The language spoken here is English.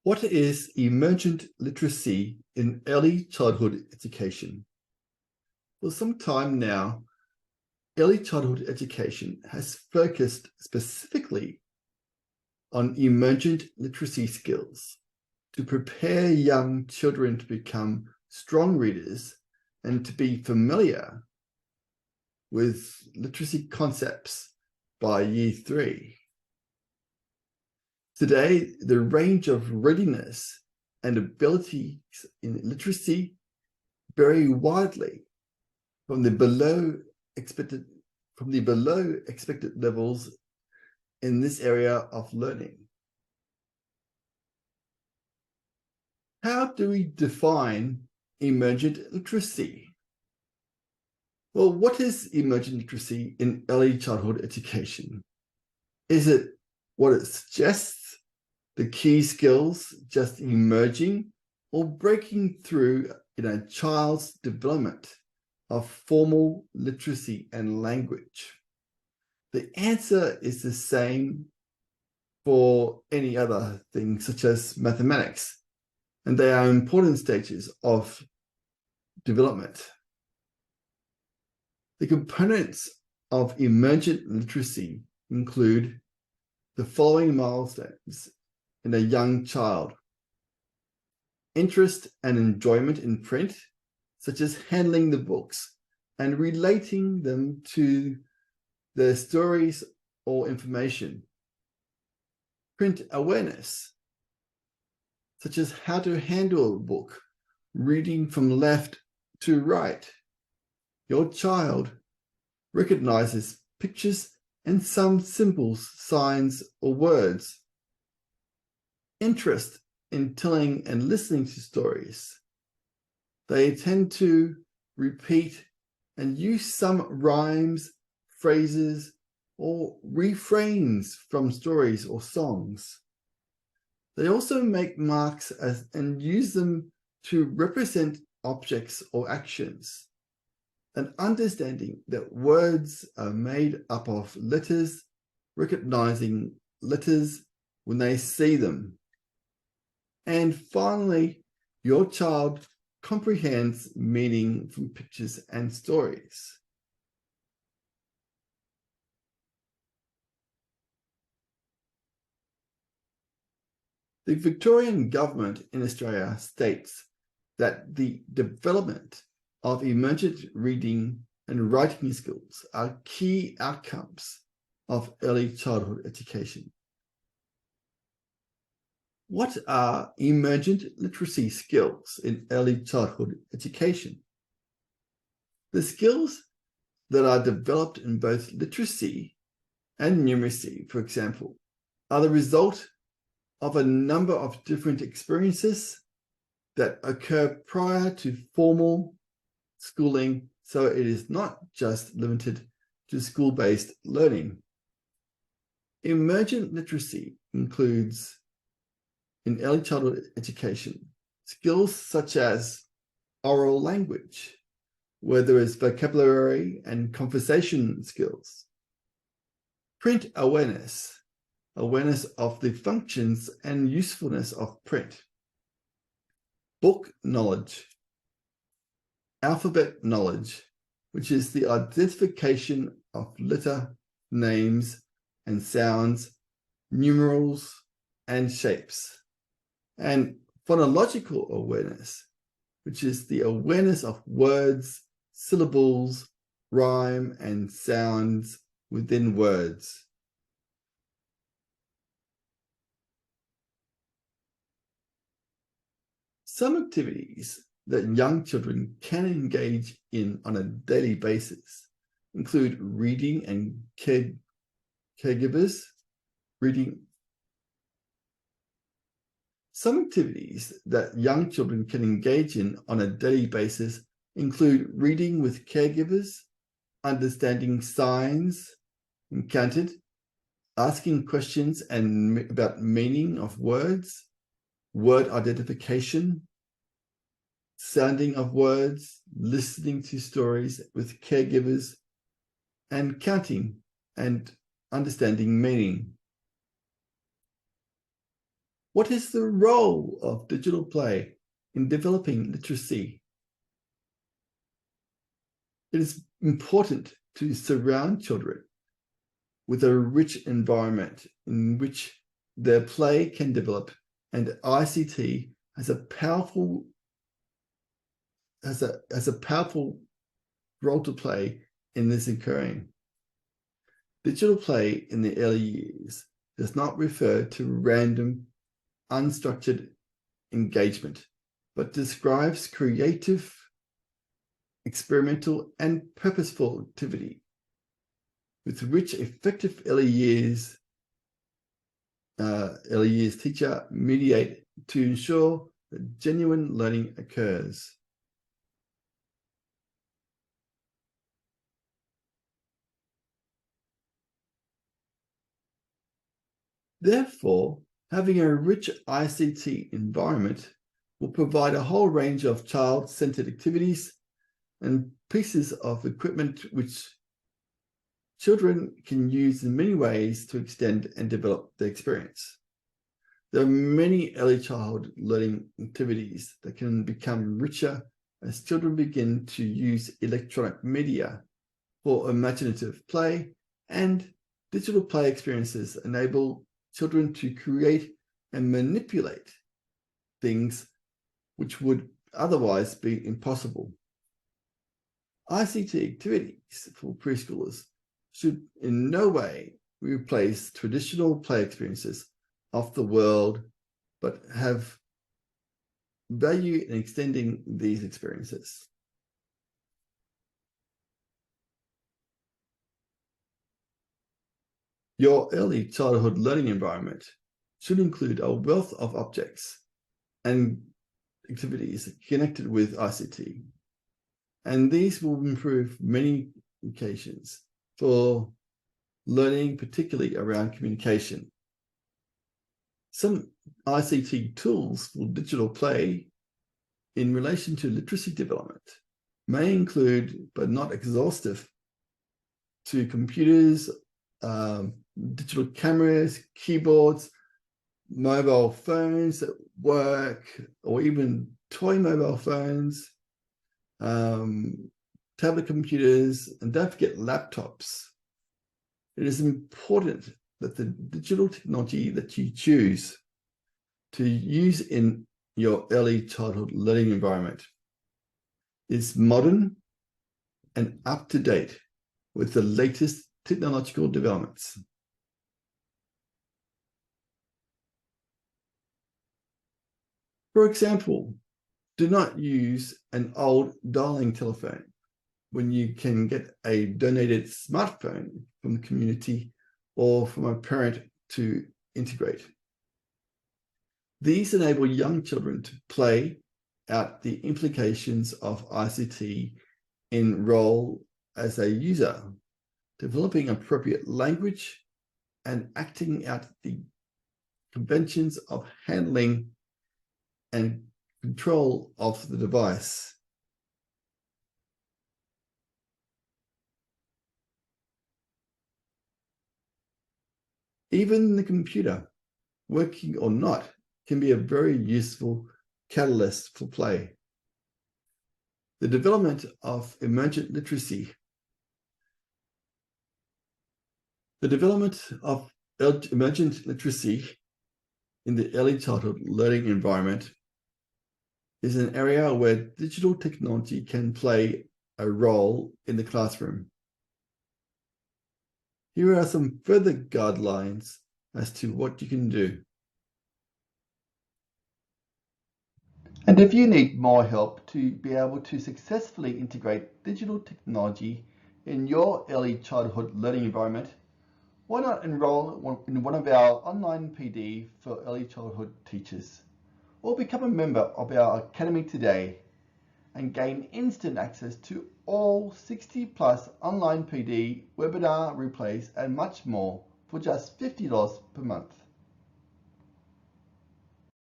What is emergent literacy in early childhood education? For some time now, early childhood education has focused specifically on emergent literacy skills to prepare young children to become strong readers and to be familiar with literacy concepts by Year 3. Today, the range of readiness and abilities in literacy vary widely from the below expected levels in this area of learning. How do we define emergent literacy? Well, what is emergent literacy in early childhood education? Is it what it suggests, the key skills just emerging or breaking through in a child's development of formal literacy and language? The answer is the same for any other thing, such as mathematics, and they are important stages of development. The components of emergent literacy include the following milestones in a young child: interest and enjoyment in print, such as handling the books and relating them to the stories or information. Print awareness, such as how to handle a book, reading from left to right. Your child recognizes pictures and some symbols, signs, or words. Interest in telling and listening to stories. They tend to repeat and use some rhymes, phrases, or refrains from stories or songs. They also make marks and use them to represent objects or actions. An understanding that words are made up of letters, recognizing letters when they see them. And finally, your child comprehends meaning from pictures and stories. The Victorian government in Australia states that the development of emergent reading and writing skills are key outcomes of early childhood education. What are emergent literacy skills in early childhood education? The skills that are developed in both literacy and numeracy, for example, are the result of a number of different experiences that occur prior to formal schooling, so it is not just limited to school-based learning. Emergent literacy includes, in early childhood education, skills such as oral language, where there is vocabulary and conversation skills. Print awareness, awareness of the functions and usefulness of print. Book knowledge. Alphabet knowledge, which is the identification of letter names and sounds, numerals, and shapes. And phonological awareness, which is the awareness of words, syllables, rhyme, and sounds within words. Some activities that young children can engage in on a daily basis include reading and caregivers, reading. Some activities that young children can engage in on a daily basis include reading with caregivers, understanding signs encountered, asking questions about meaning of words, word identification, sounding of words, listening to stories with caregivers, and counting and understanding meaning. What is the role of digital play in developing literacy? It is important to surround children with a rich environment in which their play can develop, and ICT has a powerful role to play in this occurring. Digital play in the early years does not refer to random, unstructured engagement, but describes creative, experimental, and purposeful activity with which effective early years teacher mediate to ensure that genuine learning occurs. Therefore, having a rich ICT environment will provide a whole range of child-centered activities and pieces of equipment which children can use in many ways to extend and develop their experience. There are many early childhood learning activities that can become richer as children begin to use electronic media for imaginative play, and digital play experiences enable children to create and manipulate things which would otherwise be impossible. ICT activities for preschoolers should in no way replace traditional play experiences of the world, but have value in extending these experiences. Your early childhood learning environment should include a wealth of objects and activities connected with ICT, and these will improve many occasions for learning, particularly around communication. Some ICT tools for digital play in relation to literacy development may include, but not exhaustive, to computers, digital cameras, keyboards, mobile phones that work, or even toy mobile phones, tablet computers, and don't forget laptops. It is important that the digital technology that you choose to use in your early childhood learning environment is modern and up to date with the latest technological developments. For example, do not use an old dialing telephone when you can get a donated smartphone from the community or from a parent to integrate. These enable young children to play out the implications of ICT in role as a user, developing appropriate language and acting out the conventions of handling and control of the device. Even the computer, working or not, can be a very useful catalyst for play. The development of emergent literacy. The development of emergent literacy in the early childhood learning environment is an area where digital technology can play a role in the classroom. Here are some further guidelines as to what you can do. And if you need more help to be able to successfully integrate digital technology in your early childhood learning environment, why not enroll in one of our online PD for early childhood teachers, or become a member of our Academy today and gain instant access to all 60+ online PD, webinar replays, and much more for just $50 per month.